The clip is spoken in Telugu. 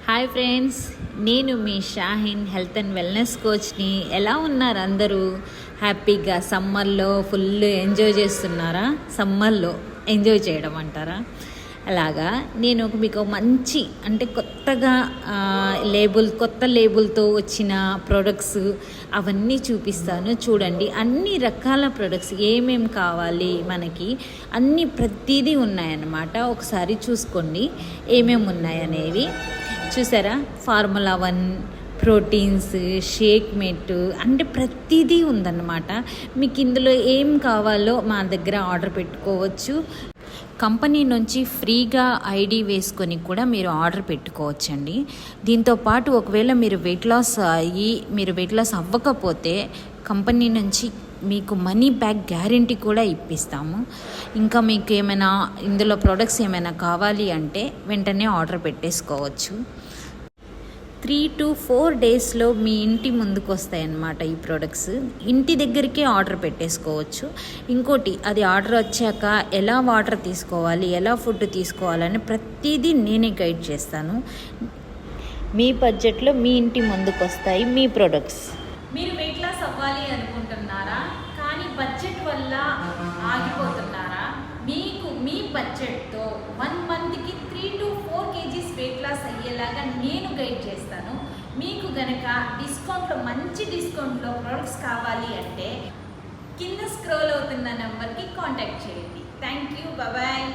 హాయ్ ఫ్రెండ్స్, నేను మీ షాహిన్ హెల్త్ అండ్ వెల్నెస్ కోచ్ని. ఎలా ఉన్నారు అందరూ? హ్యాపీగా సమ్మర్లో ఫుల్ ఎంజాయ్ చేస్తున్నారా? సమ్మర్లో ఎంజాయ్ చేయడం అంటారా? అలాగా నేను మీకు మంచి కొత్తగా కొత్త లేబుల్తో వచ్చిన ప్రోడక్ట్స్ అవన్నీ చూపిస్తాను. చూడండి, అన్ని రకాల ప్రోడక్ట్స్ ఏమేమి కావాలి మనకి అన్నీ ప్రతిదీ ఉన్నాయన్నమాట. ఒకసారి చూసుకోండి ఏమేమి ఉన్నాయనేవి. చూసారా, ఫార్ములా 1 ప్రోటీన్స్, షేక్ మేట్ ప్రతిదీ ఉందన్నమాట. మీకు ఇందులో ఏం కావాలో మా దగ్గర ఆర్డర్ పెట్టుకోవచ్చు. కంపెనీ నుంచి ఫ్రీగా ఐడి వేసుకొని కూడా మీరు ఆర్డర్ పెట్టుకోవచ్చండి. దీంతోపాటు ఒకవేళ మీరు వెయిట్ లాస్ అవ్వకపోతే కంపెనీ నుంచి మీకు మనీ బ్యాక్ గ్యారెంటీ కూడా ఇప్పిస్తాము. ఇంకా మీకు ఏమైనా ఇందులో ప్రోడక్ట్స్ ఏమైనా కావాలి అంటే వెంటనే ఆర్డర్ పెట్టేసుకోవచ్చు. 3 to 4 డేస్లో మీ ఇంటి ముందుకు వస్తాయి అన్నమాట ఈ ప్రోడక్ట్స్. ఇంటి దగ్గరికే ఆర్డర్ పెట్టేసుకోవచ్చు. ఇంకోటి, అది ఆర్డర్ వచ్చాక ఎలా వాటర్ తీసుకోవాలి, ఎలా ఫుడ్ తీసుకోవాలని ప్రతిదీ నేనే గైడ్ చేస్తాను. మీ బడ్జెట్లో మీ ఇంటి ముందుకు వస్తాయి మీ ప్రోడక్ట్స్. మీరు వెయిట్ లాస్ అవ్వాలి అనుకుంటున్నారా, కానీ బడ్జెట్ వల్ల ఆగిపోతున్నారా? మీకు మీ బడ్జెట్తో 1 మంత్కి 3 to 4 kgs వెయిట్ లాస్ అయ్యేలాగా నేను గైడ్ చేస్తాను. మీకు గనక మంచి డిస్కౌంట్లో ప్రొడక్ట్స్ కావాలి అంటే కింద స్క్రోల్ అవుతున్న నెంబర్కి కాంటాక్ట్ చేయండి. Thank you, bye.